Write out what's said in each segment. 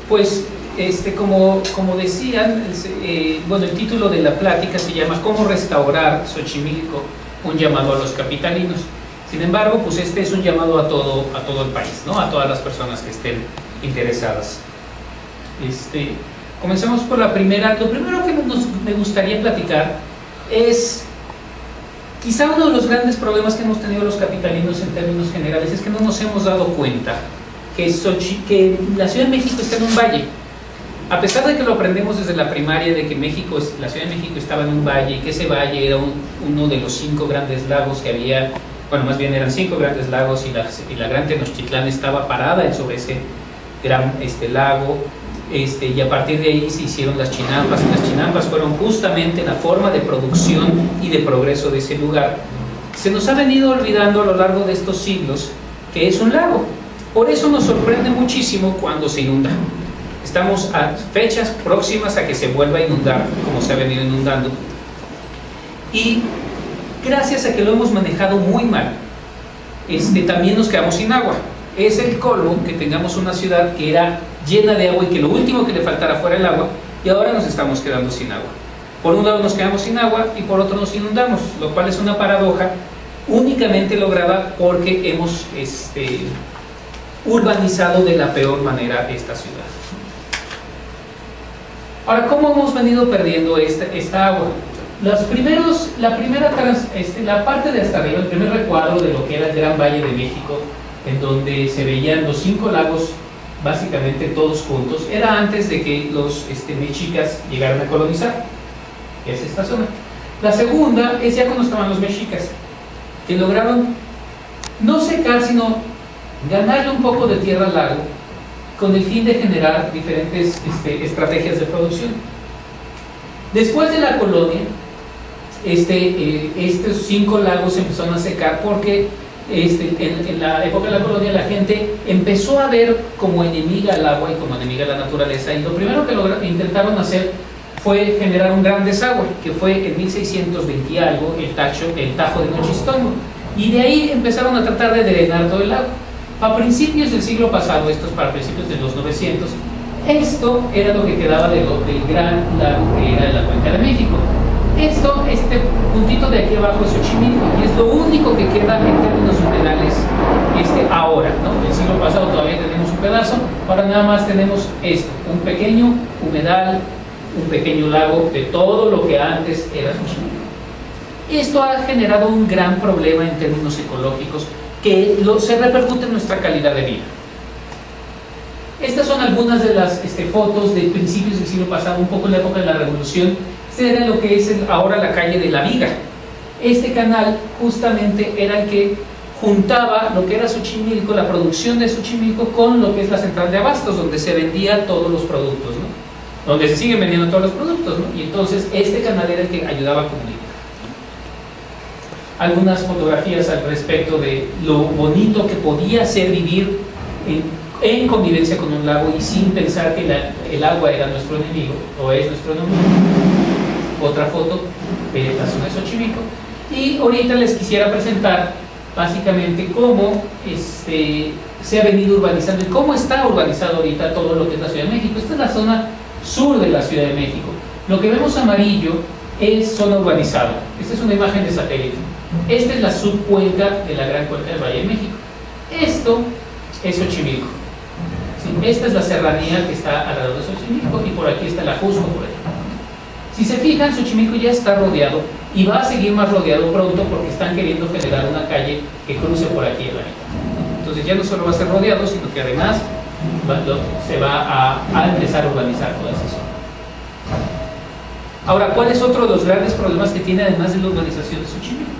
Pues, como decían, bueno, el título de la plática se llama ¿Cómo restaurar Xochimilco? Un llamado a los capitalinos. Sin embargo, pues este es un llamado a todo el país, ¿no? A todas las personas que estén interesadas. Comencemos por la primera. Lo primero que me gustaría platicar es, quizá uno de los grandes problemas que hemos tenido los capitalinos en términos generales es que no nos hemos dado cuenta que la Ciudad de México está en un valle. A pesar de que lo aprendemos desde la primaria, de que la Ciudad de México estaba en un valle y que ese valle era uno de los 5 grandes lagos que había, bueno, más bien eran 5 grandes lagos y la Gran Tenochtitlán estaba parada sobre ese gran lago, y a partir de ahí se hicieron las chinampas, y las chinampas fueron justamente la forma de producción y de progreso de ese lugar. Se nos ha venido olvidando a lo largo de estos siglos que es un lago. Por eso nos sorprende muchísimo cuando se inunda. Estamos a fechas próximas a que se vuelva a inundar, como se ha venido inundando. Y gracias a que lo hemos manejado muy mal, también nos quedamos sin agua. Es el colmo que tengamos una ciudad que era llena de agua y que lo último que le faltara fuera el agua, y ahora nos estamos quedando sin agua. Por un lado nos quedamos sin agua y por otro nos inundamos, lo cual es una paradoja únicamente lograda porque hemos urbanizado de la peor manera esta ciudad. Ahora, ¿cómo hemos venido perdiendo esta agua? La parte de hasta arriba, el primer recuadro de lo que era el Gran Valle de México, en donde se veían los 5 lagos básicamente todos juntos, era antes de que los mexicas llegaran a colonizar, que es esta zona. La segunda es ya cuando estaban los mexicas, que lograron no secar, sino ganarle un poco de tierra al lago, con el fin de generar diferentes estrategias de producción. Después de la colonia, estos 5 lagos se empezaron a secar porque en la época de la colonia la gente empezó a ver como enemiga al agua y como enemiga a la naturaleza, y lo primero que intentaron hacer fue generar un gran desagüe, que fue en 1620 y algo el Tajo de Nochistongo, y de ahí empezaron a tratar de drenar todo el lago. A principios del siglo pasado, esto es para principios de los 900, esto era lo que quedaba del gran lago que era la Cuenca de México. Este puntito de aquí abajo es Xochimilco, y es lo único que queda en términos humedales ahora, ¿no? El siglo pasado todavía tenemos un pedazo, ahora nada más tenemos un pequeño humedal, un pequeño lago de todo lo que antes era Xochimilco. Esto ha generado un gran problema en términos ecológicos que se repercute en nuestra calidad de vida. Estas son algunas de las fotos de principios del siglo pasado, un poco en la época de la Revolución. Era lo que es ahora la calle de la Viga. Este canal justamente era el que juntaba lo que era Xochimilco, la producción de Xochimilco, con lo que es la central de abastos, donde se vendían todos los productos, ¿no? Donde se siguen vendiendo todos los productos, ¿no? Y entonces este canal era el que ayudaba a comunicar. Algunas fotografías al respecto de lo bonito que podía ser vivir en convivencia con un lago y sin pensar que el agua era nuestro enemigo o es nuestro enemigo. Otra foto de la zona de Xochimilco. Y ahorita les quisiera presentar básicamente cómo se ha venido urbanizando y cómo está urbanizado ahorita todo lo que es la Ciudad de México. Esta es la zona sur de la Ciudad de México. Lo que vemos amarillo es zona urbanizada. Esta es una imagen de satélite. Esta es la subcuenca de la Gran Cuenca del Valle de México. Esto es Xochimilco. ¿Sí? Esta es la serranía que está alrededor de Xochimilco, y por aquí está el Ajusco, por aquí. Si se fijan, Xochimilco ya está rodeado y va a seguir más rodeado pronto porque están queriendo generar una calle que cruce por aquí en la mitad. Entonces ya no solo va a ser rodeado, sino que además se va a empezar a urbanizar toda esa zona. Ahora, ¿cuál es otro de los grandes problemas que tiene además de la urbanización de Xochimilco?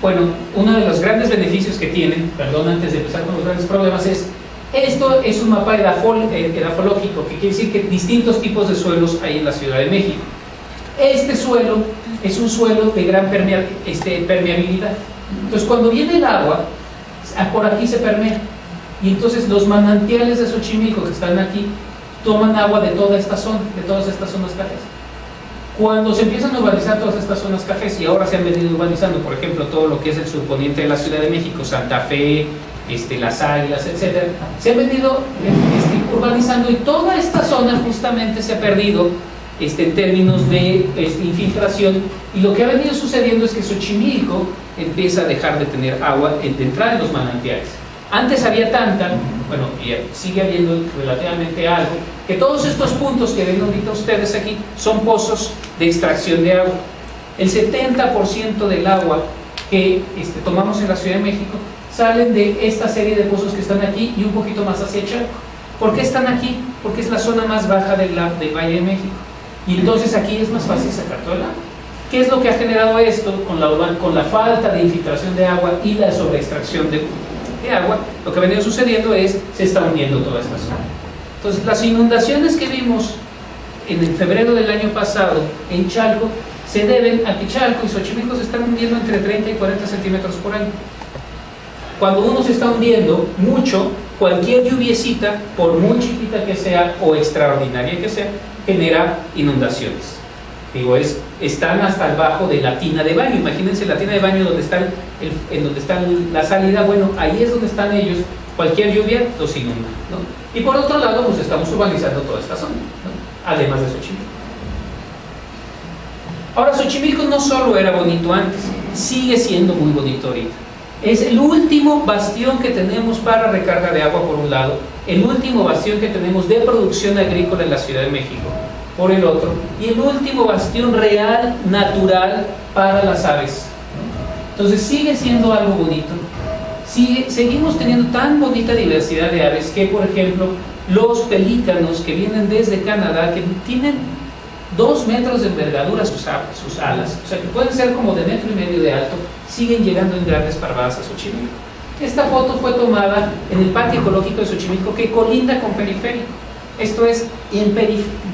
Bueno, uno de los grandes beneficios que tienen, perdón, antes de empezar con los grandes problemas, esto es un mapa edafológico, que quiere decir que distintos tipos de suelos hay en la Ciudad de México. Este suelo es un suelo de gran permeabilidad. Entonces, cuando viene el agua, por aquí se permea. Y entonces los manantiales de Xochimilco que están aquí toman agua de toda esta zona, de todas estas zonas cafés. Cuando se empiezan a urbanizar todas estas zonas cafés, y ahora se han venido urbanizando, por ejemplo, todo lo que es el surponiente de la Ciudad de México, Santa Fe, las águilas, etcétera, se han venido urbanizando, y toda esta zona justamente se ha perdido en términos de infiltración, y lo que ha venido sucediendo es que Xochimilco empieza a dejar de tener agua de entrada en los manantiales. Antes había tanta, bueno, y sigue habiendo relativamente algo, que todos estos puntos que ven ahorita ustedes aquí son pozos de extracción de agua. El 70% del agua que tomamos en la Ciudad de México salen de esta serie de pozos que están aquí y un poquito más hacia Chalco. ¿Por qué están aquí? Porque es la zona más baja del Valle de México, y entonces aquí es más fácil sacar todo el agua. ¿Qué es lo que ha generado esto? Con la falta de infiltración de agua y la sobreextracción de agua, lo que ha venido sucediendo es se está hundiendo toda esta zona. Entonces, las inundaciones que vimos en el febrero del año pasado en Chalco se deben a que Chalco y Xochimilco se están hundiendo entre 30 y 40 centímetros por año. Cuando uno se está hundiendo mucho, cualquier lluviecita, por muy chiquita que sea o extraordinaria que sea, genera inundaciones. Digo, están hasta el bajo de la tina de baño. Imagínense la tina de baño donde está la salida. Bueno, ahí es donde están ellos. Cualquier lluvia los inunda, ¿no? Y por otro lado, pues estamos urbanizando toda esta zona, ¿no? Además de Xochimilco. Ahora, Xochimilco no solo era bonito antes, sigue siendo muy bonito ahorita. Es el último bastión que tenemos para recarga de agua por un lado, el último bastión que tenemos de producción agrícola en la Ciudad de México por el otro, y el último bastión real, natural, para las aves. Entonces sigue siendo algo bonito. Seguimos teniendo tan bonita diversidad de aves que, por ejemplo, los pelícanos que vienen desde Canadá, que tienen 2 metros de envergadura sus alas, o sea que pueden ser como de 1,5 metros de alto, siguen llegando en grandes parvadas a Xochimilco. Esta foto fue tomada en el Parque Ecológico de Xochimilco, que colinda con Periférico. Esto es,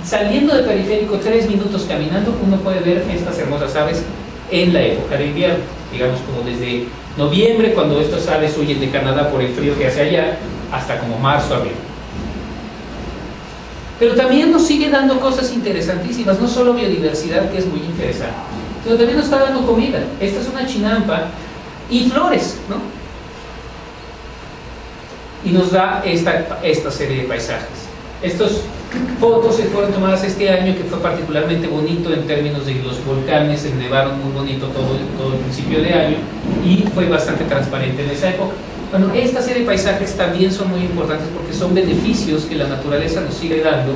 saliendo de Periférico 3 minutos caminando, uno puede ver estas hermosas aves en la época de invierno, digamos como desde noviembre, cuando estas aves huyen de Canadá por el frío que hace allá, hasta como marzo, abril. Pero también nos sigue dando cosas interesantísimas, no solo biodiversidad, que es muy interesante, sino también nos está dando comida. Esta es una chinampa y flores, ¿no? Y nos da esta serie de paisajes. Estas fotos se fueron tomadas este año, que fue particularmente bonito en términos de los volcanes, se nevaron muy bonito todo el principio de año, y fue bastante transparente en esa época. Bueno, esta serie de paisajes también son muy importantes porque son beneficios que la naturaleza nos sigue dando,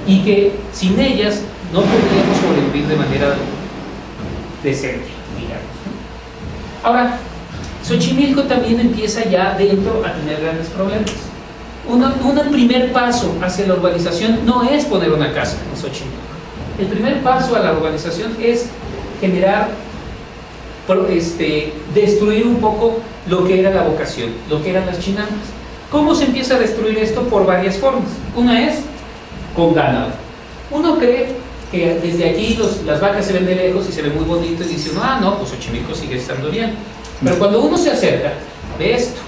y que sin ellas no podríamos sobrevivir de manera decente, digamos. Ahora, Xochimilco también empieza ya dentro a tener grandes problemas. Un primer paso hacia la urbanización no es poner una casa en Xochimilco. El primer paso a la urbanización es generar, destruir un poco lo que era la vocación, lo que eran las chinampas. ¿Cómo se empieza a destruir esto? Por varias formas. Una es con ganado. Uno cree que desde aquí las vacas se ven de lejos y se ve muy bonito, y dice uno, no, pues Xochimilco sigue estando bien. Pero cuando uno se acerca, ve esto.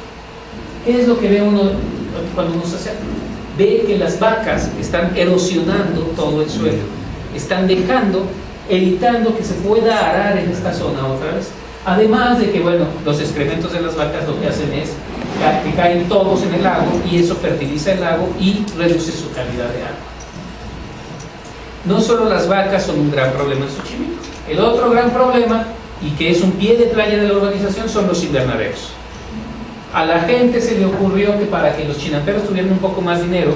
¿Qué es lo que ve uno cuando uno se acerca? Ve que las vacas están erosionando todo el suelo, están evitando que se pueda arar en esta zona otra vez. Además de que, bueno, los excrementos de las vacas lo que hacen es que caen todos en el lago, y eso fertiliza el lago y reduce su calidad de agua. No solo las vacas son un gran problema en Xochimilco. El otro gran problema, y que es un pie de playa de la urbanización, son los invernaderos. A la gente se le ocurrió que para que los chinamperos tuvieran un poco más dinero,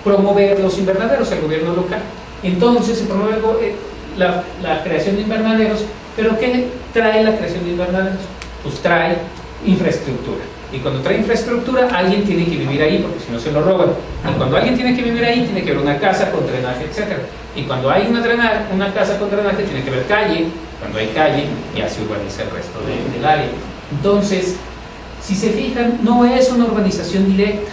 promover los invernaderos al gobierno local. Entonces se promueve la creación de invernaderos. ¿Pero qué trae la creación de invernaderos? Pues trae infraestructura. Y cuando trae infraestructura, alguien tiene que vivir ahí, porque si no se lo roban. Y cuando alguien tiene que vivir ahí, tiene que haber una casa con drenaje, etc. Y cuando hay una casa con drenaje, tiene que haber calle. Cuando hay calle, ya se urbaniza el resto del área. Entonces, si se fijan, no es una urbanización directa,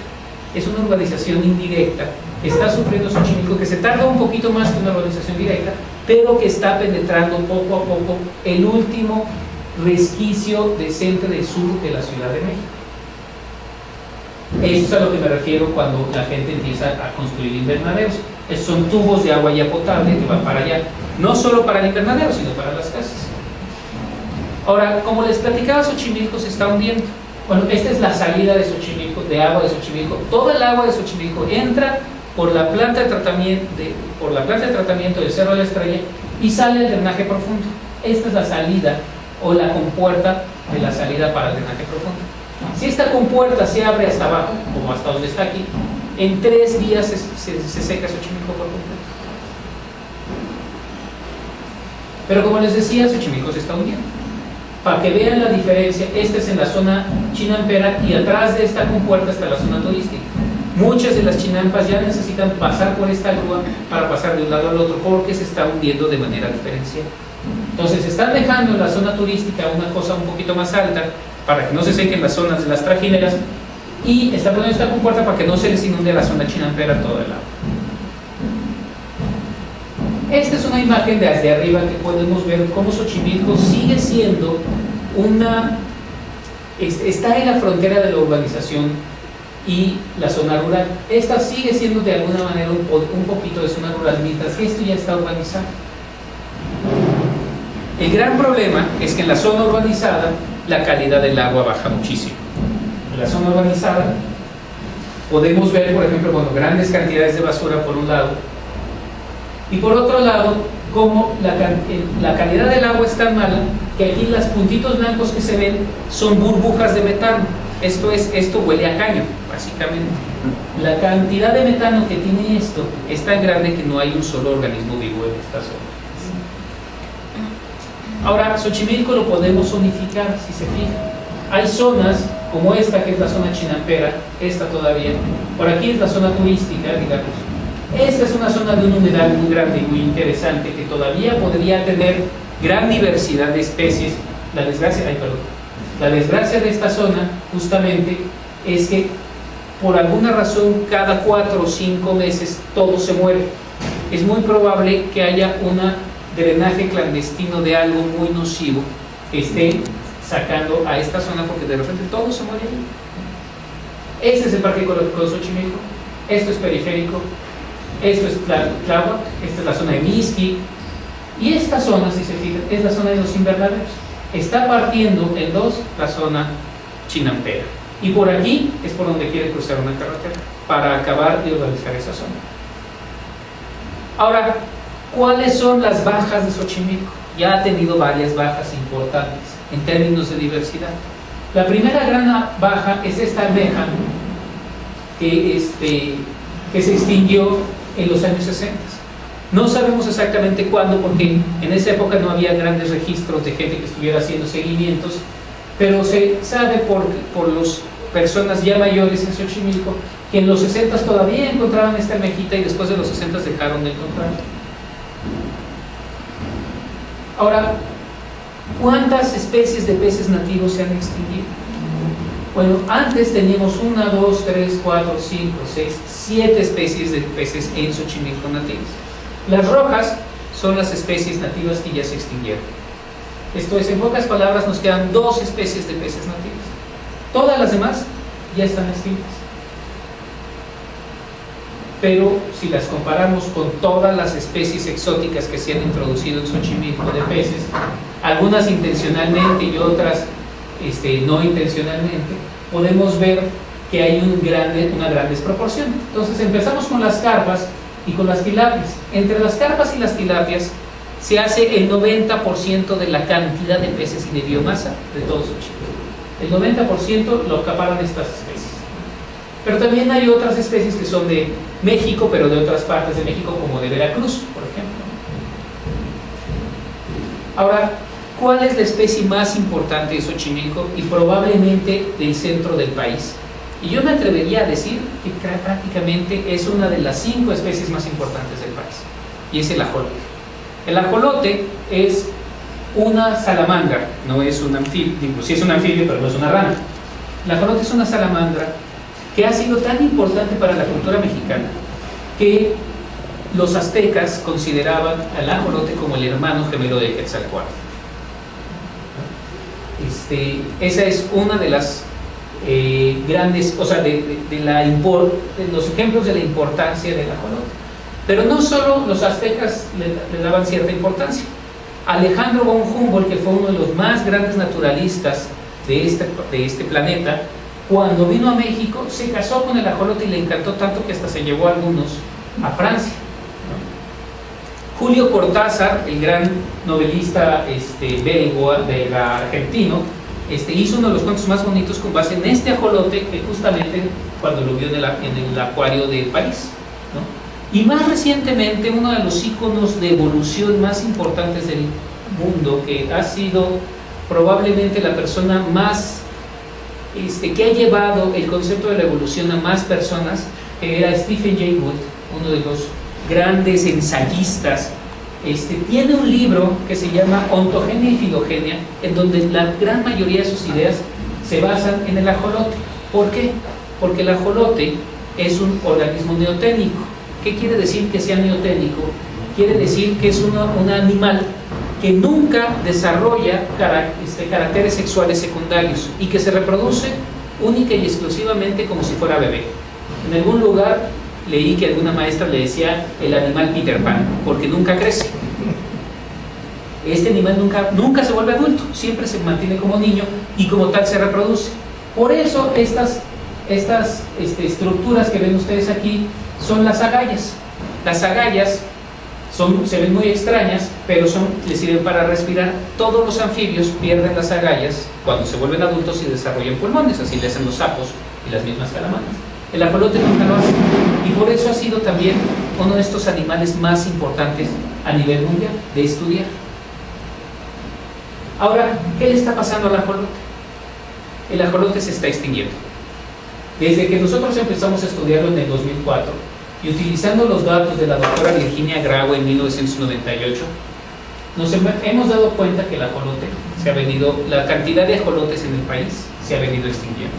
es una urbanización indirecta. Está sufriendo Xochimilco, que se tarda un poquito más que una urbanización directa, pero que está penetrando poco a poco el último resquicio decente del sur de la Ciudad de México. Eso es a lo que me refiero cuando la gente empieza a construir invernaderos. Son tubos de agua ya potable que van para allá, no solo para el invernadero, sino para las casas. Ahora, como les platicaba, Xochimilco se está hundiendo. Bueno, esta es la salida de Xochimilco, de agua de Xochimilco. Toda el agua de Xochimilco entra por la planta de tratamiento del Cerro de la Estrella y sale al drenaje profundo. Esta es la salida o la compuerta de la salida para el drenaje profundo. Si esta compuerta se abre hasta abajo, como hasta donde está aquí, en 3 días se seca Xochimilco por completo. Pero como les decía, Xochimilco se está hundiendo. Para que vean la diferencia, esta es en la zona chinampera y atrás de esta compuerta está la zona turística. Muchas de las chinampas ya necesitan pasar por esta grúa para pasar de un lado al otro porque se está hundiendo de manera diferencial. Entonces están dejando en la zona turística una cosa un poquito más alta para que no se sequen las zonas de las trajineras y están poniendo esta compuerta para que no se les inunde la zona chinampera todo el agua. Esta es una imagen desde arriba que podemos ver cómo Xochimilco sigue siendo está en la frontera de la urbanización y la zona rural. Esta sigue siendo de alguna manera un poquito de zona rural, mientras que esto ya está urbanizado. El gran problema es que en la zona urbanizada la calidad del agua baja muchísimo. En la zona urbanizada podemos ver, por ejemplo, grandes cantidades de basura por un lado, y por otro lado, como la calidad del agua es tan mala que aquí los puntitos blancos que se ven son burbujas de metano. Esto huele a caño, básicamente. La cantidad de metano que tiene esto es tan grande que no hay un solo organismo vivo en esta zona. Ahora, Xochimilco lo podemos zonificar, si se fijan. Hay zonas como esta, que es la zona chinampera, esta todavía. Por aquí es la zona turística, digamos. Esta es una zona de un humedal muy grande y muy interesante que todavía podría tener gran diversidad de especies. La desgracia de esta zona justamente es que por alguna razón cada 4 o 5 meses todo se muere. Es muy probable que haya un drenaje clandestino de algo muy nocivo que esté sacando a esta zona porque de repente todo se muere ahí. Este es el Parque Ecológico de Xochimilco, esto es periférico, esto es Tláhuac, esta es la zona de Mixquic, y esta zona, si se fijan, es la zona de los invernaderos. Está partiendo en dos la zona chinampera, y por aquí es por donde quiere cruzar una carretera para acabar de urbanizar esa zona. Ahora, ¿cuáles son las bajas de Xochimilco? Ya ha tenido varias bajas importantes en términos de diversidad. La primera gran baja es esta almeja que se extinguió en los años 60. No sabemos exactamente cuándo, porque en esa época no había grandes registros de gente que estuviera haciendo seguimientos, pero se sabe por las personas ya mayores en Xochimilco que en los 60 todavía encontraban esta almejita y después de los 60 dejaron de encontrarla. Ahora, ¿cuántas especies de peces nativos se han extinguido? Bueno, antes teníamos 1, 2, 3, 4, 5, 6, 7 especies de peces en Xochimilco nativas. Las rojas son las especies nativas que ya se extinguieron. Esto es, en pocas palabras, nos quedan 2 especies de peces nativos. Todas las demás ya están extintas. Pero si las comparamos con todas las especies exóticas que se han introducido en Xochimilco de peces, algunas intencionalmente y otras no intencionalmente, podemos ver que hay una gran desproporción. Entonces empezamos con las carpas y con las tilapias. Entre las carpas y las tilapias se hace el 90% de la cantidad de peces y de biomasa de todo Xochimilco. El 90% lo acaparan estas especies. Pero también hay otras especies que son de México, pero de otras partes de México, como de Veracruz, por ejemplo. Ahora, ¿cuál es la especie más importante de Xochimilco y probablemente del centro del país? Y yo me atrevería a decir que prácticamente es una de las 5 especies más importantes del país, y es el ajolote. El ajolote es una salamandra, no es un anfibio, sí es un anfibio, pero no es una rana. El ajolote es una salamandra que ha sido tan importante para la cultura mexicana que los aztecas consideraban al ajolote como el hermano gemelo de Quetzalcóatl. Esa es una de las grandes, o sea, de los ejemplos de la importancia del ajolote. Pero no solo los aztecas le daban cierta importancia. Alejandro von Humboldt, que fue uno de los más grandes naturalistas de este planeta, cuando vino a México se casó con el ajolote y le encantó tanto que hasta se llevó a algunos a Francia, ¿no? Julio Cortázar, el gran novelista belga argentino, hizo uno de los cuentos más bonitos con base en este ajolote, que justamente cuando lo vio en el acuario de París, ¿no? Y más recientemente, uno de los íconos de evolución más importantes del mundo, que ha sido probablemente la persona más que ha llevado el concepto de la evolución a más personas, era Stephen Jay Gould, uno de los grandes ensayistas. Tiene un libro que se llama Ontogenia y Filogenia, en donde la gran mayoría de sus ideas se basan en el ajolote. ¿Por qué? Porque el ajolote es un organismo neoténico. ¿Qué quiere decir que sea neoténico? Quiere decir que es un animal que nunca desarrolla caracteres sexuales secundarios y que se reproduce única y exclusivamente como si fuera bebé. En algún lugar leí que alguna maestra le decía el animal Peter Pan, porque nunca crece. Este animal nunca se vuelve adulto, siempre se mantiene como niño y como tal se reproduce. Por eso estas estructuras que ven ustedes aquí son las agallas. Las agallas se ven muy extrañas, pero les sirven para respirar. Todos los anfibios pierden las agallas cuando se vuelven adultos y desarrollan pulmones, así le hacen los sapos y las mismas calamaras. El ajolote nunca lo hace, y por eso ha sido también uno de estos animales más importantes a nivel mundial de estudiar. Ahora, ¿qué le está pasando al ajolote? El ajolote se está extinguiendo. Desde que nosotros empezamos a estudiarlo en el 2004, y utilizando los datos de la doctora Virginia Grau en 1998, nos hemos dado cuenta que el ajolote la cantidad de ajolotes en el país se ha venido extinguiendo.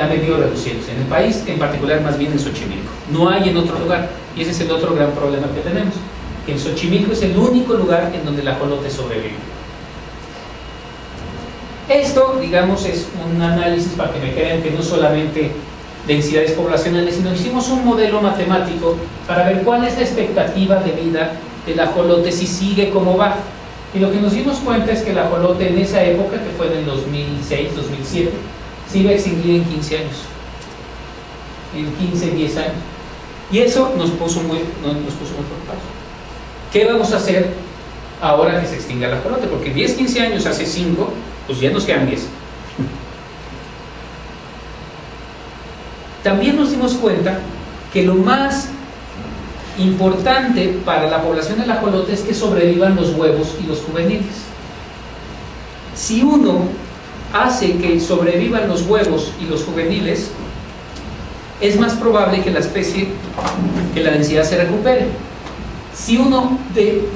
Ha venido reduciéndose. En el país, en particular, más bien en Xochimilco. No hay en otro lugar, y ese es el otro gran problema que tenemos, que en Xochimilco es el único lugar en donde el ajolote sobrevive. Esto, digamos, es un análisis para que me crean que no solamente densidades poblacionales, sino hicimos un modelo matemático para ver cuál es la expectativa de vida del ajolote si sigue como va. Y lo que nos dimos cuenta es que el ajolote en esa época, que fue en el 2006, 2007, se iba a extinguir en 15 años. En 15, 10 años. Y eso nos puso muy preocupados. ¿Qué vamos a hacer ahora que se extinga el ajolote? Porque 10, 15 años, hace 5, pues ya nos quedan 10. También nos dimos cuenta que lo más importante para la población del ajolote es que sobrevivan los huevos y los juveniles. Si uno hace que sobrevivan los huevos y los juveniles, es más probable que la densidad se recupere. Si uno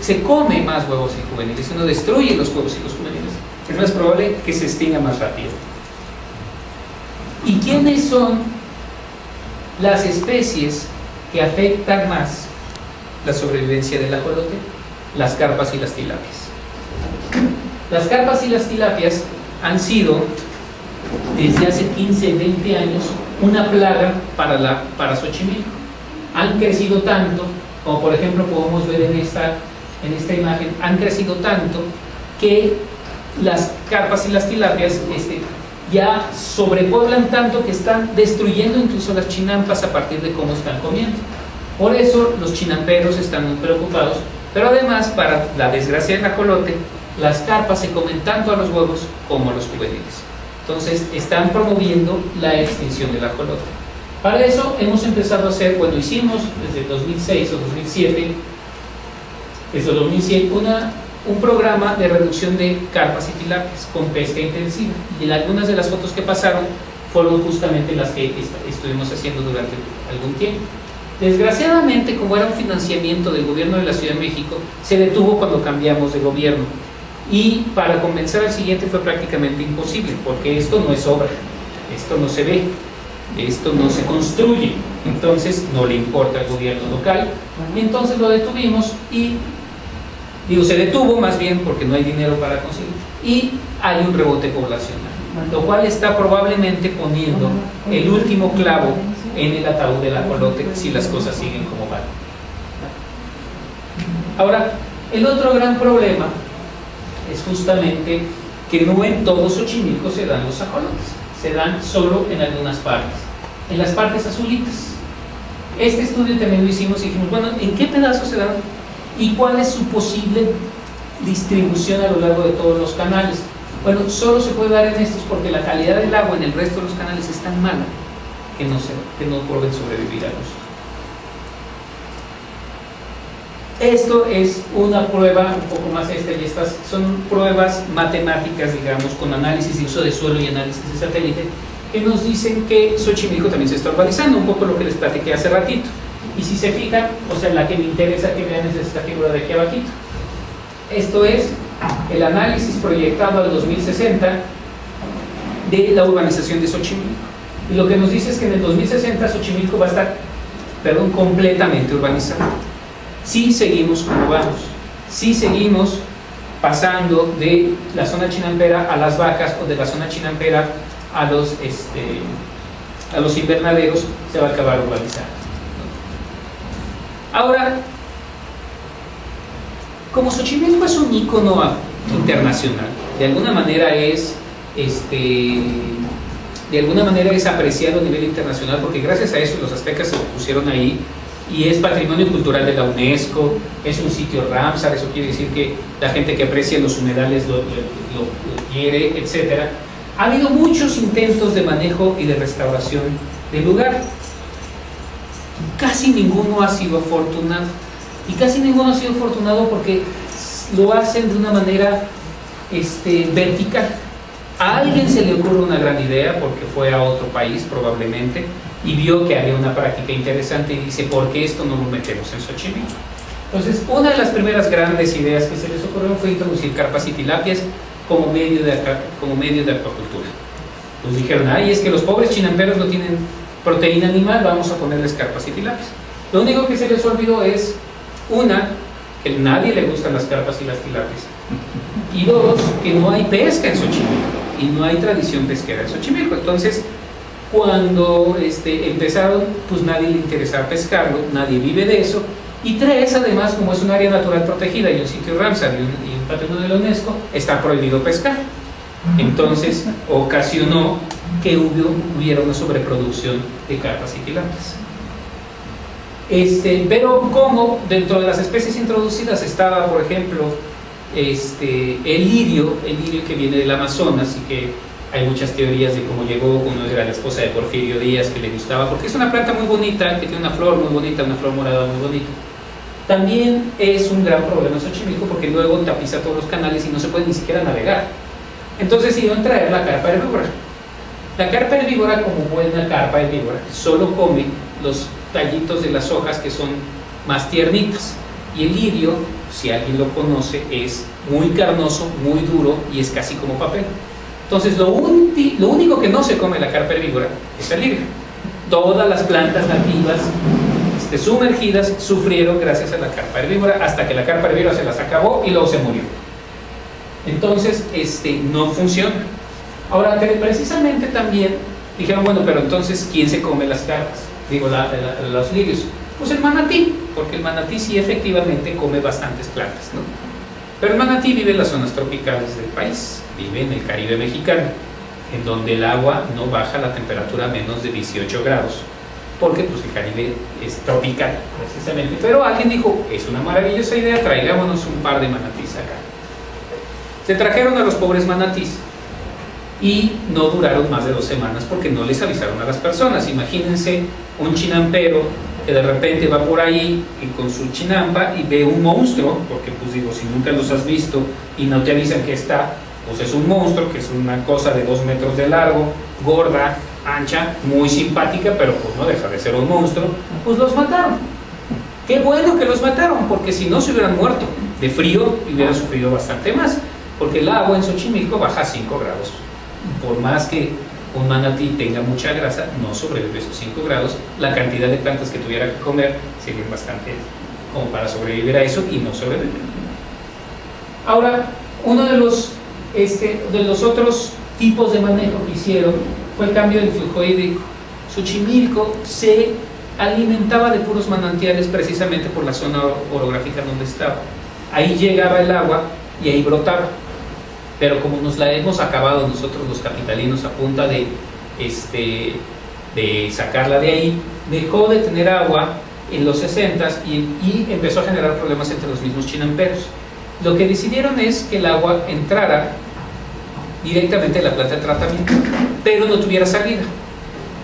se come más huevos y juveniles, si uno destruye los huevos y los juveniles, es más probable que se extinga más rápido. ¿Y quiénes son las especies que afectan más la sobrevivencia del ajolote? Las carpas y las tilapias. Las carpas y las tilapias han sido, desde hace 15, 20 años, una plaga para Xochimilco. Han crecido tanto, como por ejemplo podemos ver en esta imagen, han crecido tanto que las carpas y las tilapias ya sobrepueblan tanto que están destruyendo incluso las chinampas a partir de cómo están comiendo. Por eso los chinamperos están muy preocupados, pero además, para la desgracia del ajolote, las carpas se comen tanto a los huevos como a los juveniles. Entonces están promoviendo la extinción del ajolote. Para eso hemos empezado a hacer, hicimos desde 2006 o 2007, desde 2007, un programa de reducción de carpas y tilapias con pesca intensiva, y algunas de las fotos que pasaron fueron justamente las que estuvimos haciendo durante algún tiempo. Desgraciadamente, como era un financiamiento del gobierno de la Ciudad de México, se detuvo cuando cambiamos de gobierno, y para convencer al siguiente fue prácticamente imposible, porque esto no es obra, esto no se ve, esto no se construye, entonces no le importa al gobierno local, y entonces lo detuvimos. Y se detuvo más bien porque no hay dinero para conseguir, y hay un rebote poblacional, lo cual está probablemente poniendo el último clavo en el ataúd del ajolote si las cosas siguen como van. Ahora, El otro gran problema es justamente que no en todo Xochimilco se dan los ajolotes, se dan solo en algunas partes, en las partes azulitas. Este estudio también lo hicimos y dijimos, bueno, ¿en qué pedazos se dan y cuál es su posible distribución a lo largo de todos los canales? Bueno, solo se puede dar en estos porque la calidad del agua en el resto de los canales es tan mala que no pueden sobrevivir a los. Esto es una prueba un poco más esta y estas son pruebas matemáticas, digamos, con análisis de uso de suelo y análisis de satélite, que nos dicen que Xochimilco también se está urbanizando, un poco lo que les platiqué hace ratito. Y si se fijan, o sea, la que me interesa que vean es esta figura de aquí abajito. Esto es el análisis proyectado al 2060 de la urbanización de Xochimilco. Y lo que nos dice es que en el 2060 Xochimilco va a estar, completamente urbanizado. Si seguimos como vamos, si seguimos pasando de la zona chinampera a las vacas o de la zona chinampera a los invernaderos, se va a acabar urbanizando. Ahora, como Xochimilco es un ícono internacional, de alguna manera es apreciado a nivel internacional porque gracias a eso los aztecas se pusieron ahí y es patrimonio cultural de la UNESCO, es un sitio Ramsar, eso quiere decir que la gente que aprecia los humedales lo quiere, etc. Ha habido muchos intentos de manejo y de restauración del lugar. Casi ninguno ha sido afortunado. Y casi ninguno ha sido afortunado porque lo hacen de una manera vertical. A alguien se le ocurre una gran idea porque fue a otro país probablemente y vio que había una práctica interesante y dice, ¿por qué esto no lo metemos en Xochimilco? Entonces, una de las primeras grandes ideas que se les ocurrió fue introducir carpas y tilapias como medio de acuacultura. Pues dijeron, ay, es que los pobres chinamperos no tienen proteína animal, vamos a ponerles carpas y tilapias. Lo único que se les olvidó es, una, que a nadie le gustan las carpas y las tilapias, y dos, que no hay pesca en Xochimilco y no hay tradición pesquera en Xochimilco. Entonces, cuando empezaron, pues nadie le interesaba pescarlo, nadie vive de eso. Y tres, además, como es un área natural protegida y un sitio Ramsar y un patrimonio de la UNESCO, está prohibido pescar. Entonces, ocasionó que hubiera una sobreproducción de carpas y tilapias. Pero como dentro de las especies introducidas estaba, por ejemplo, el lirio que viene del Amazonas y que hay muchas teorías de cómo llegó, uno era la esposa de Porfirio Díaz que le gustaba, porque es una planta muy bonita, que tiene una flor muy bonita, una flor morada muy bonita. También es un gran problema en Xochimilco porque luego tapiza todos los canales y no se puede ni siquiera navegar. Entonces iban a traer la carpa herbívora. La carpa herbívora, como buena carpa herbívora, solo come los tallitos de las hojas que son más tiernitas. Y el lirio, si alguien lo conoce, es muy carnoso, muy duro y es casi como papel. Entonces lo único que no se come la carpa herbívora es el lirio. Todas las plantas nativas sumergidas sufrieron gracias a la carpa herbívora hasta que la carpa herbívora se las acabó y luego se murió. Entonces no funciona. Ahora, precisamente también dijeron, bueno, pero entonces ¿quién se come las carpas? Digo, los lirios. Pues el manatí, porque el manatí sí efectivamente come bastantes plantas, ¿no? Pero el manatí vive en las zonas tropicales del país, vive en el Caribe mexicano, en donde el agua no baja la temperatura a menos de 18 grados, porque pues el Caribe es tropical, precisamente. Pero alguien dijo, es una maravillosa idea, traigámonos un par de manatís acá. Se trajeron a los pobres manatís y no duraron más de 2 semanas porque no les avisaron a las personas. Imagínense un chinampero que de repente va por ahí y con su chinampa y ve un monstruo, porque pues digo, si nunca los has visto y no te avisan que está, pues es un monstruo, que es una cosa de 2 metros de largo, gorda, ancha, muy simpática, pero pues no deja de ser un monstruo. Pues los mataron. Qué bueno que los mataron, porque si no se hubieran muerto de frío y hubieran sufrido bastante más, porque el agua en Xochimilco baja a 5 grados. Por más que un manatí tenga mucha grasa, no sobrevive esos 5 grados. La cantidad de plantas que tuviera que comer sería bastante como para sobrevivir a eso, y no sobrevive. Ahora, uno de los otros tipos de manejo que hicieron fue el cambio del flujo hídrico. Xochimilco se alimentaba de puros manantiales precisamente por la zona orográfica donde estaba. ahí llegaba el agua y ahí brotaba. Pero como nos la hemos acabado nosotros los capitalinos a punta de sacarla de ahí, dejó de tener agua en los 60s y empezó a generar problemas entre los mismos chinamperos. Lo que decidieron es que el agua entrara directamente en la planta de tratamiento, pero no tuviera salida.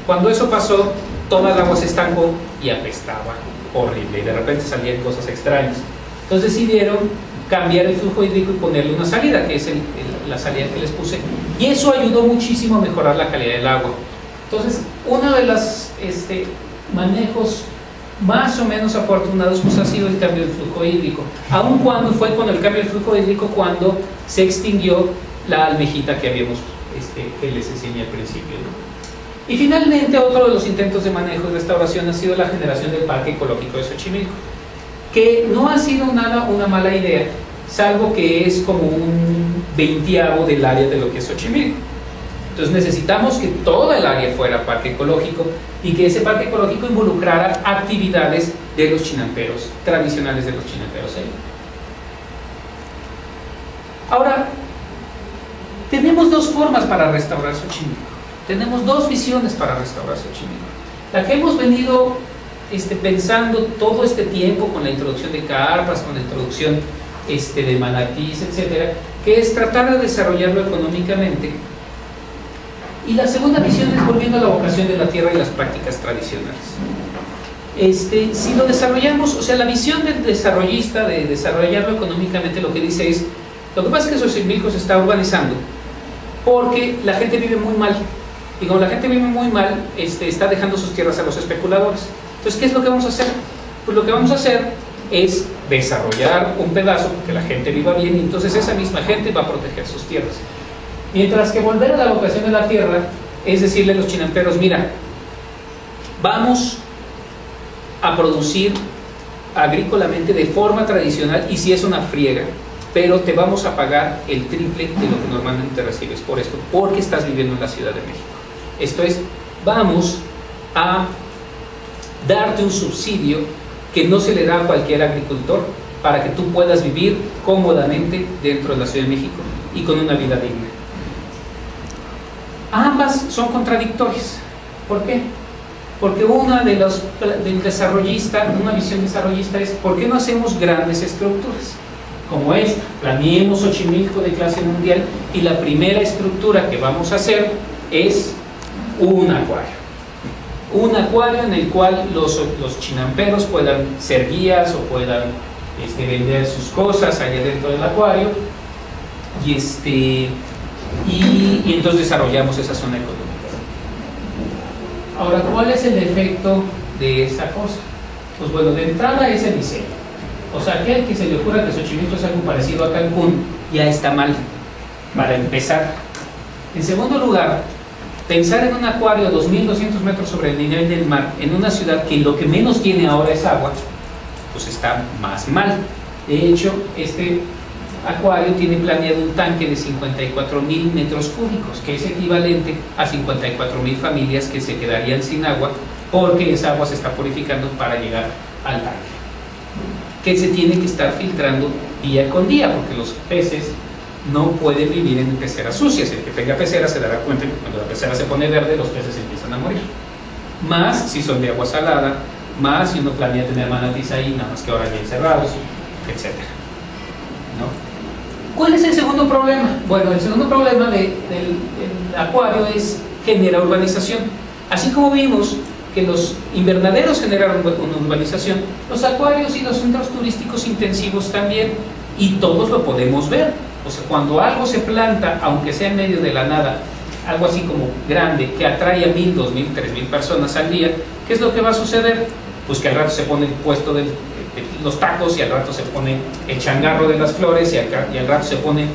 Cuando eso pasó, toda el agua se estancó y apestaba horrible, y de repente salían cosas extrañas. Entonces decidieron cambiar el flujo hídrico y ponerle una salida, que es la salida que les puse, y eso ayudó muchísimo a mejorar la calidad del agua. Entonces, uno de los manejos más o menos afortunados pues ha sido el cambio del flujo hídrico, aun cuando fue con el cambio del flujo hídrico cuando se extinguió la almejita que habíamos que les enseñé al principio, ¿no? Y finalmente otro de los intentos de manejo y restauración ha sido la generación del Parque Ecológico de Xochimilco, que no ha sido nada una mala idea, salvo que es como un 20avo del área de lo que es Xochimilco. Entonces necesitamos que toda el área fuera parque ecológico y que ese parque ecológico involucrara actividades de los chinamperos, tradicionales de los chinamperos. Ahora, tenemos dos formas para restaurar Xochimilco. Tenemos dos visiones para restaurar Xochimilco. La que hemos venido pensando todo este tiempo con la introducción de carpas, con la introducción de manatís, etcétera, que es tratar de desarrollarlo económicamente. Y la segunda visión es volviendo a la vocación de la tierra y las prácticas tradicionales. Si lo desarrollamos, o sea, la visión del desarrollista de desarrollarlo económicamente lo que dice es, lo que pasa es que Xochimilco se está urbanizando porque la gente vive muy mal, y como la gente vive muy mal, está dejando sus tierras a los especuladores. Entonces, ¿qué es lo que vamos a hacer? Pues lo que vamos a hacer es desarrollar un pedazo que la gente viva bien, y entonces esa misma gente va a proteger sus tierras. Mientras que volver a la vocación de la tierra es decirle a los chinamperos, mira, vamos a producir agrícolamente de forma tradicional, y si es una friega, pero te vamos a pagar el triple de lo que normalmente recibes por esto, porque estás viviendo en la Ciudad de México. Esto es, vamos a darte un subsidio que no se le da a cualquier agricultor para que tú puedas vivir cómodamente dentro de la Ciudad de México y con una vida digna. Ambas son contradictorias. ¿Por qué? Porque una del desarrollista, una visión desarrollista es, ¿por qué no hacemos grandes estructuras? Como esta, planeemos Xochimilco de clase mundial, y la primera estructura que vamos a hacer es un acuario. Un acuario en el cual los chinamperos puedan ser guías o puedan vender sus cosas allá dentro del acuario, y entonces desarrollamos esa zona económica. Ahora, ¿cuál es el efecto de esa cosa? Pues bueno, de entrada es el diseño. O sea, aquel que se le ocurra que Xochimilco es algo parecido a Cancún, ya está mal, para empezar. En segundo lugar, pensar en un acuario a 2.200 metros sobre el nivel del mar, en una ciudad que lo que menos tiene ahora es agua, pues está más mal. De hecho, este acuario tiene planeado un tanque de 54.000 metros cúbicos, que es equivalente a 54.000 familias que se quedarían sin agua, porque esa agua se está purificando para llegar al tanque, que se tiene que estar filtrando día con día, porque los peces no pueden vivir en peceras sucias. El que tenga pecera se dará cuenta que cuando la pecera se pone verde, los peces empiezan a morir. Más si son de agua salada, más si uno planea tener manatís ahí, nada más que ahora ya encerrados, etc. ¿No? ¿Cuál es el segundo problema? Bueno, el segundo problema del acuario es genera urbanización. Así como vimos que los invernaderos generan una urbanización, los acuarios y los centros turísticos intensivos también, y todos lo podemos ver. O sea, cuando algo se planta, aunque sea en medio de la nada, algo así como grande, que atrae a 1.000, 2.000, 3.000 personas al día, ¿qué es lo que va a suceder? Pues que al rato se pone el puesto de los tacos, y al rato se pone el changarro de las flores, y al rato se pone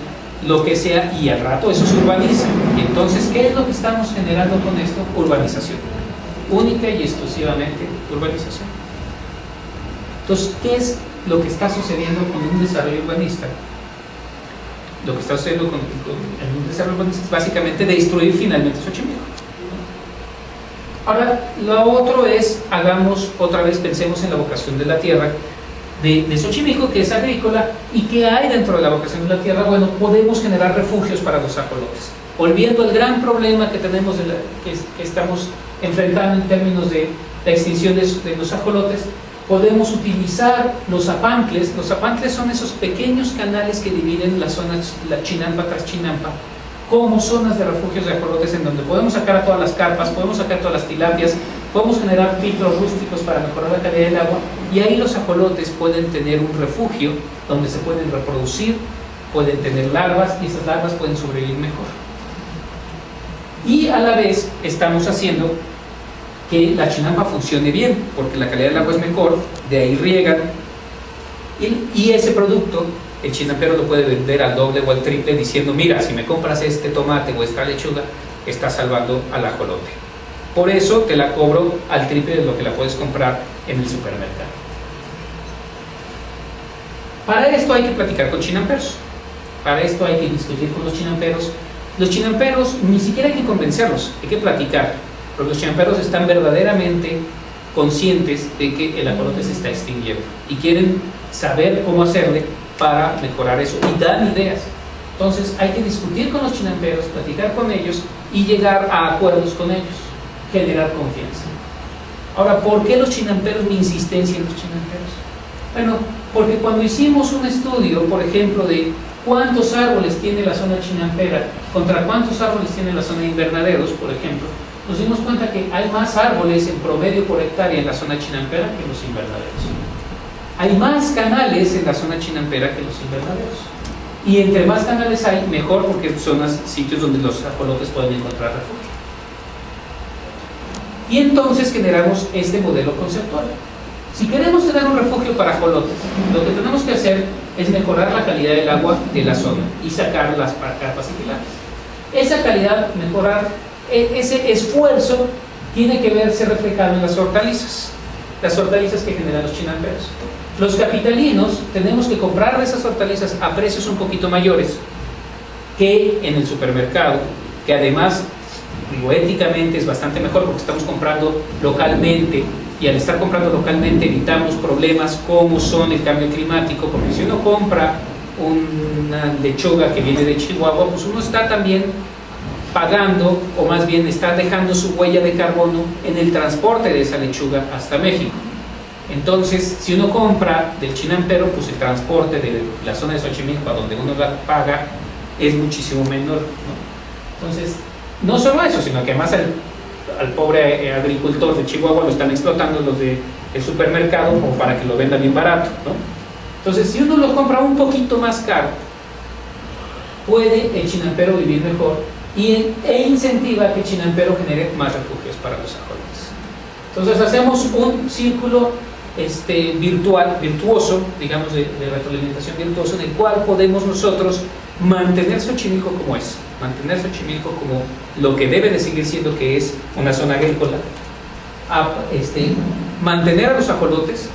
lo que sea, y al rato eso se urbaniza. Y entonces, ¿qué es lo que estamos generando con esto? Urbanización. Única y exclusivamente urbanización. Entonces, ¿qué es lo que está sucediendo con un desarrollo urbanista? Lo que está sucediendo con un desarrollo urbanista es básicamente destruir finalmente Xochimilco. Ahora, lo otro es, hagamos otra vez, pensemos en la vocación de la tierra, de Xochimilco, que es agrícola, y que hay dentro de la vocación de la tierra, bueno, podemos generar refugios para los ajolotes. Olvidando el gran problema que tenemos, que estamos enfrentando en términos de la extinción de los ajolotes, podemos utilizar los apancles. Los apancles son esos pequeños canales que dividen las zonas, la Chinampa tras Chinampa, como zonas de refugios de ajolotes, en donde podemos sacar a todas las carpas, podemos sacar todas las tilapias, podemos generar filtros rústicos para mejorar la calidad del agua, y ahí los ajolotes pueden tener un refugio donde se pueden reproducir, pueden tener larvas, y esas larvas pueden sobrevivir mejor. Y a la vez estamos haciendo que la chinampa funcione bien, porque la calidad del agua es mejor, de ahí riegan, y ese producto el chinampero lo puede vender al doble o al triple, diciendo: mira, si me compras este tomate o esta lechuga, estás salvando al ajolote. Por eso te la cobro al triple de lo que la puedes comprar en el supermercado. Para esto hay que platicar con chinamperos, para esto hay que discutir con los chinamperos. Los chinamperos ni siquiera hay que convencerlos, hay que platicar, porque los chinamperos están verdaderamente conscientes de que el ajolote se está extinguiendo y quieren saber cómo hacerle para mejorar eso, y dan ideas. Entonces hay que discutir con los chinamperos, platicar con ellos y llegar a acuerdos con ellos, generar confianza. Ahora, ¿por qué los chinamperos, mi insistencia en los chinamperos? Bueno, porque cuando hicimos un estudio, por ejemplo, de cuántos árboles tiene la zona chinampera contra cuántos árboles tiene la zona de invernaderos, por ejemplo, nos dimos cuenta que hay más árboles en promedio por hectárea en la zona chinampera que en los invernaderos. Hay más canales en la zona chinampera que en los invernaderos. Y entre más canales hay, mejor, porque son sitios donde los ajolotes pueden encontrar refugio. Y entonces generamos este modelo conceptual. Si queremos tener un refugio para ajolotes, lo que tenemos que hacer es mejorar la calidad del agua de la zona y sacar las carpas y tilapias. Esa calidad, mejorar, ese esfuerzo tiene que verse reflejado en las hortalizas que generan los chinamperos. Los capitalinos tenemos que comprar esas hortalizas a precios un poquito mayores que en el supermercado, que además, digo, éticamente es bastante mejor, porque estamos comprando localmente, y al estar comprando localmente evitamos problemas como son el cambio climático, porque si uno compra una lechuga que viene de Chihuahua, pues uno está también pagando, o más bien está dejando su huella de carbono en el transporte de esa lechuga hasta México. Entonces, si uno compra del chinampero, pues el transporte de la zona de Xochimilco a donde uno la paga es muchísimo menor, ¿no? Entonces, no solo eso, sino que además al pobre agricultor de Chihuahua lo están explotando los del supermercado como para que lo venda bien barato, ¿no? Entonces, si uno lo compra un poquito más caro, puede el chinampero vivir mejor e incentiva que el chinampero genere más refugios para los ajolotes. Entonces, hacemos un círculo virtuoso, digamos, de retroalimentación virtuoso, en el cual podemos nosotros mantener Xochimilco como es, mantener Xochimilco como lo que debe de seguir siendo, que es una zona agrícola, mantener a los ajolotes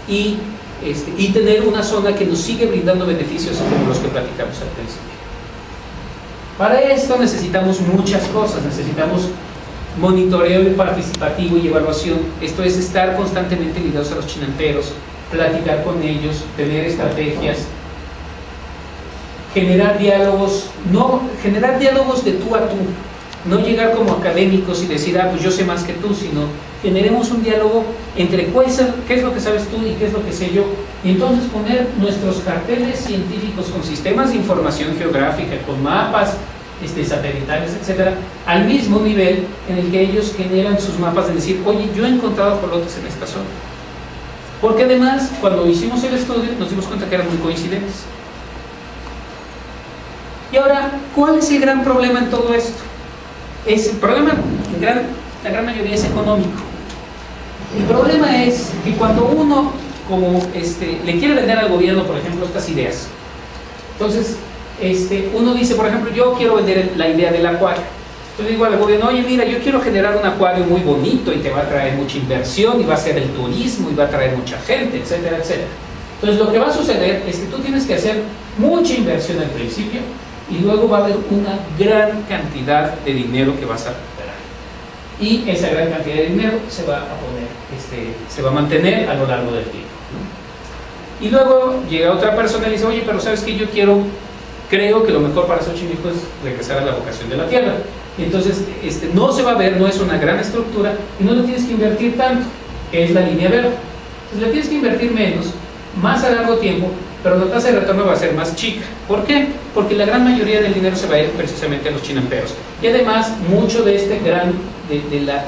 y tener una zona que nos sigue brindando beneficios como los que platicamos al principio. Para esto necesitamos muchas cosas, necesitamos monitoreo participativo y evaluación. Esto es estar constantemente ligados a los chinamperos, platicar con ellos, tener estrategias, generar diálogos de tú a tú, no llegar como académicos y decir: pues yo sé más que tú, sino generemos un diálogo entre qué es lo que sabes tú y qué es lo que sé yo, y entonces poner nuestros carteles científicos con sistemas de información geográfica, con mapas satelitales, etcétera, al mismo nivel en el que ellos generan sus mapas, de decir: oye, yo he encontrado ajolotes en esta zona. Porque además, cuando hicimos el estudio, nos dimos cuenta que eran muy coincidentes. Y ahora, ¿cuál es el gran problema en todo esto? El problema, la gran mayoría, es económico. El problema es que cuando uno, como le quiere vender al gobierno, por ejemplo, estas ideas, entonces uno dice, por ejemplo, yo quiero vender la idea del acuario. Entonces digo al gobierno: oye, mira, yo quiero generar un acuario muy bonito y te va a traer mucha inversión y va a ser el turismo y va a traer mucha gente, etcétera, etcétera. Entonces lo que va a suceder es que tú tienes que hacer mucha inversión al principio, y luego va a haber una gran cantidad de dinero que vas a recuperar. Y esa gran cantidad de dinero se va a mantener a lo largo del tiempo, ¿no? Y luego llega otra persona y le dice, oye, pero ¿sabes qué? Creo que lo mejor para Xochimilco es regresar a la vocación de la tierra. Y entonces no se va a ver, no es una gran estructura y no le tienes que invertir tanto, que es la línea verde. Entonces le tienes que invertir menos, más a largo tiempo, pero la tasa de retorno va a ser más chica. ¿Por qué? Porque la gran mayoría del dinero se va a ir precisamente a los chinamperos. Y además, mucho de de la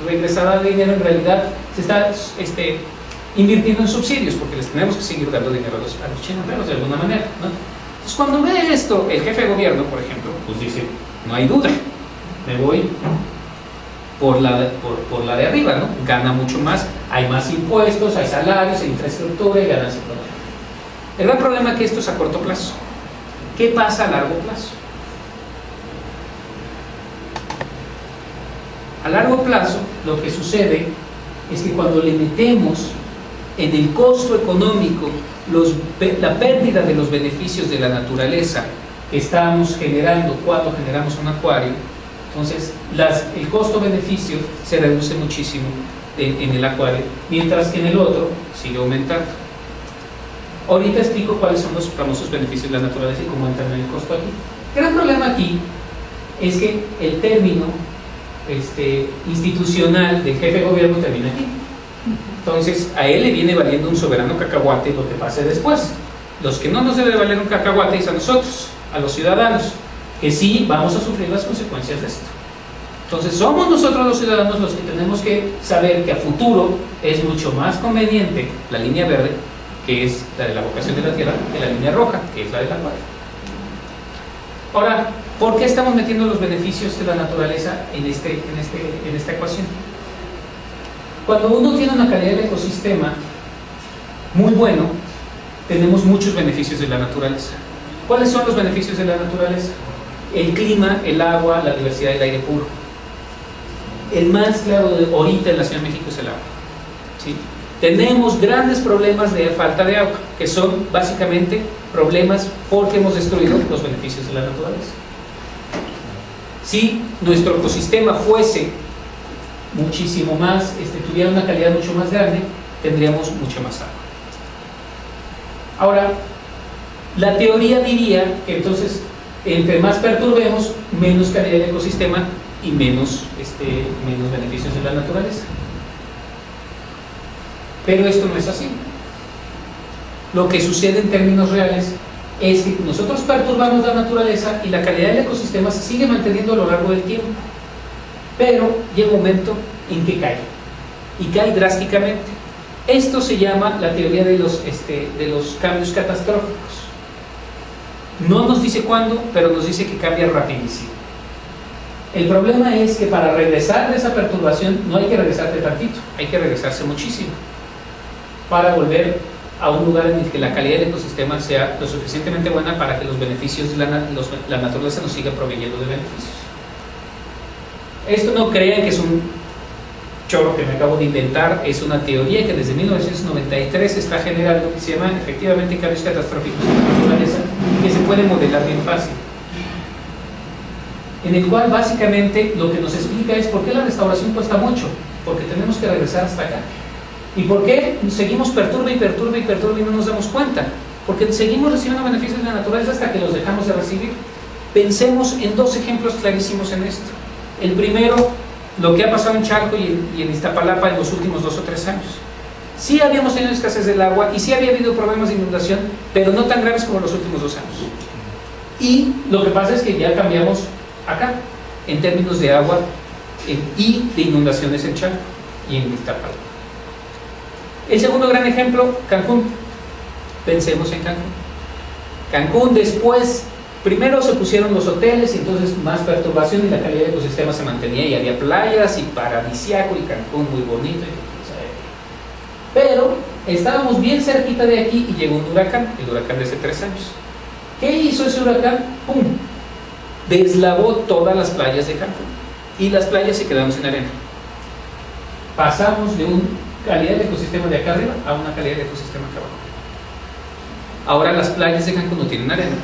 regresada de dinero en realidad se está invirtiendo en subsidios, porque les tenemos que seguir dando dinero a los chinamperos de alguna manera, ¿no? Entonces, cuando ve esto, el jefe de gobierno, por ejemplo, pues dice, no hay duda, me voy por la de arriba, ¿no? Gana mucho más, hay más impuestos, hay salarios, hay infraestructura y ganancia. El gran problema es que esto es a corto plazo. ¿Qué pasa a largo plazo? A largo plazo, lo que sucede es que cuando le metemos en el costo económico la pérdida de los beneficios de la naturaleza que estamos generando cuando generamos un acuario, entonces el costo-beneficio se reduce muchísimo en el acuario, mientras que en el otro sigue aumentando. Ahorita explico cuáles son los famosos beneficios de la naturaleza y cómo entran en el costo aquí. El gran problema aquí es que el término institucional del jefe de gobierno termina aquí. Entonces a él le viene valiendo un soberano cacahuate lo que pase después. Los que no nos debe valer un cacahuate es a nosotros, a los ciudadanos, que sí vamos a sufrir las consecuencias de esto. Entonces somos nosotros los ciudadanos los que tenemos que saber que a futuro es mucho más conveniente la línea verde, que es la de la vocación de la tierra, que la línea roja, que es la del acuario. Ahora, ¿por qué estamos metiendo los beneficios de la naturaleza en esta ecuación? Cuando uno tiene una calidad de ecosistema muy bueno, tenemos muchos beneficios de la naturaleza. ¿Cuáles son los beneficios de la naturaleza? El clima, el agua, la diversidad del aire puro. El más claro de ahorita en la Ciudad de México es el agua, ¿sí? Tenemos grandes problemas de falta de agua, que son básicamente problemas porque hemos destruido los beneficios de la naturaleza. Si nuestro ecosistema fuese muchísimo más, tuviera una calidad mucho más grande, tendríamos mucha más agua. Ahora, la teoría diría que entonces, entre más perturbemos, menos calidad del ecosistema y menos beneficios de la naturaleza. Pero esto no es así. Lo que sucede en términos reales es que nosotros perturbamos la naturaleza y la calidad del ecosistema se sigue manteniendo a lo largo del tiempo. Pero llega un momento en que cae, y cae drásticamente. Esto se llama la teoría de los cambios catastróficos. No nos dice cuándo, pero nos dice que cambia rapidísimo. El problema es que para regresar de esa perturbación no hay que regresarte tantito, hay que regresarse muchísimo para volver a un lugar en el que la calidad del ecosistema sea lo suficientemente buena para que los beneficios de la naturaleza nos siga proveyendo de beneficios. Esto no crean que es un chorro que me acabo de inventar, es una teoría que desde 1993 se está generando, que se llama efectivamente cambios catastróficos en la naturaleza, que se puede modelar bien fácil, en el cual básicamente lo que nos explica es por qué la restauración cuesta mucho, porque tenemos que regresar hasta acá. ¿Y por qué seguimos perturbe y no nos damos cuenta? Porque seguimos recibiendo beneficios de la naturaleza hasta que los dejamos de recibir. Pensemos en dos ejemplos clarísimos en esto. El primero, lo que ha pasado en Chalco y en Iztapalapa en los últimos 2 o 3 años. Sí habíamos tenido escasez del agua y sí había habido problemas de inundación, pero no tan graves como los últimos 2 años. Y lo que pasa es que ya cambiamos acá, en términos de agua y de inundaciones en Chalco y en Iztapalapa. El segundo gran ejemplo, Cancún. Pensemos en Cancún. Cancún después, primero se pusieron los hoteles y entonces más perturbación y la calidad del ecosistema se mantenía y había playas y paradisiaco y Cancún muy bonito. Pero estábamos bien cerquita de aquí y llegó un huracán, el huracán de hace 3 años. ¿Qué hizo ese huracán? ¡Pum! Deslavó todas las playas de Cancún y las playas se quedaron sin arena. Pasamos de una calidad de ecosistema de acá arriba a una calidad de ecosistema acá abajo. Ahora las playas de Cancún no tienen arena,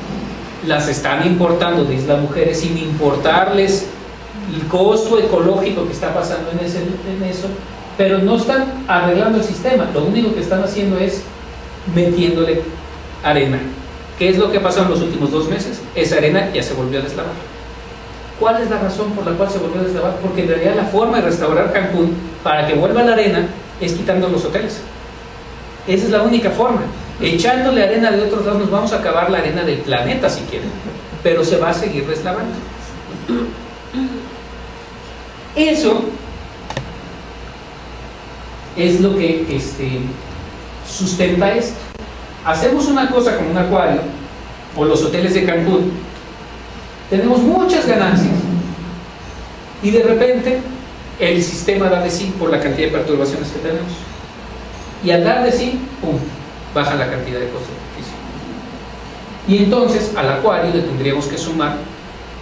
las están importando de Isla Mujeres sin importarles el costo ecológico que está pasando en eso, pero no están arreglando el sistema. Lo único que están haciendo es metiéndole arena. ¿Qué es lo que ha pasado en los últimos 2 meses? Esa arena ya se volvió a deslavar. ¿Cuál es la razón por la cual se volvió a deslavar? Porque en realidad la forma de restaurar Cancún para que vuelva la arena es quitando los hoteles. Esa es la única forma. Echándole arena de otros lados nos vamos a acabar la arena del planeta si quieren, pero se va a seguir deslavando. Eso es lo que sustenta esto. Hacemos una cosa como un acuario o los hoteles de Cancún, tenemos muchas ganancias y de repente el sistema da de sí por la cantidad de perturbaciones que tenemos, y al dar de sí, ¡pum!, baja la cantidad de costo de beneficio. Y entonces al acuario le tendríamos que sumar,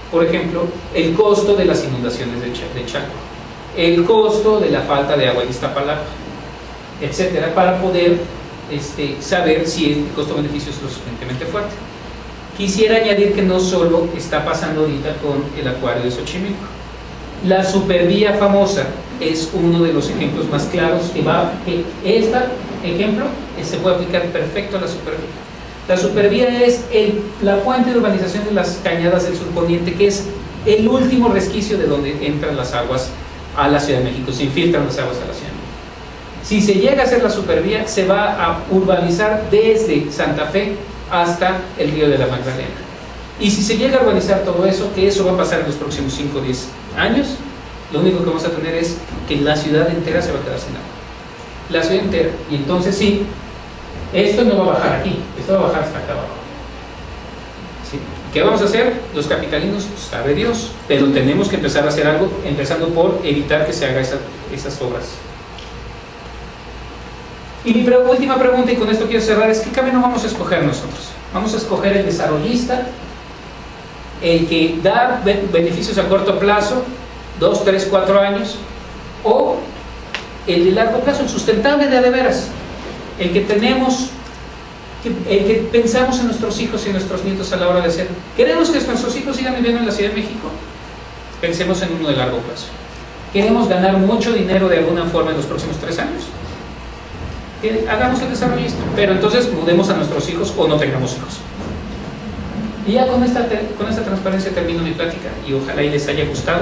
por ejemplo, el costo de las inundaciones de Chaco, el costo de la falta de agua en Iztapalapa, etcétera, para poder saber si el costo-beneficio es lo suficientemente fuerte. Quisiera añadir que no solo está pasando ahorita con el acuario de Xochimilco. La supervía famosa es uno de los ejemplos más claros que este ejemplo se puede aplicar perfecto a la supervía. La supervía es la fuente de urbanización de las cañadas del surponiente, que es el último resquicio de donde entran las aguas a la Ciudad de México, se infiltran las aguas a la Ciudad de México. Si se llega a hacer la supervía, se va a urbanizar desde Santa Fe hasta el río de la Magdalena. Y si se llega a urbanizar todo eso, que eso va a pasar en los próximos 5 o 10 años, lo único que vamos a tener es que la ciudad entera se va a quedar sin agua. La ciudad entera. Y entonces sí, esto no va a bajar aquí, esto va a bajar hasta acá abajo. ¿Sí? ¿Qué vamos a hacer? Los capitalinos, sabe Dios, pero tenemos que empezar a hacer algo, empezando por evitar que se hagan esas obras. Y mi última pregunta, y con esto quiero cerrar, es ¿qué camino vamos a escoger nosotros? ¿Vamos a escoger el desarrollista, el que da beneficios a corto plazo, 2, 3, 4 años, o el de largo plazo, el sustentable de veras, el que tenemos, el que pensamos en nuestros hijos y en nuestros nietos a la hora de hacer? ¿Queremos que nuestros hijos sigan viviendo en la Ciudad de México? Pensemos en uno de largo plazo. ¿Queremos ganar mucho dinero de alguna forma en los próximos 3 años? Hagamos el desarrollista, pero entonces mudemos a nuestros hijos o no tengamos hijos. Y ya con esta transparencia termino mi plática y ojalá y les haya gustado.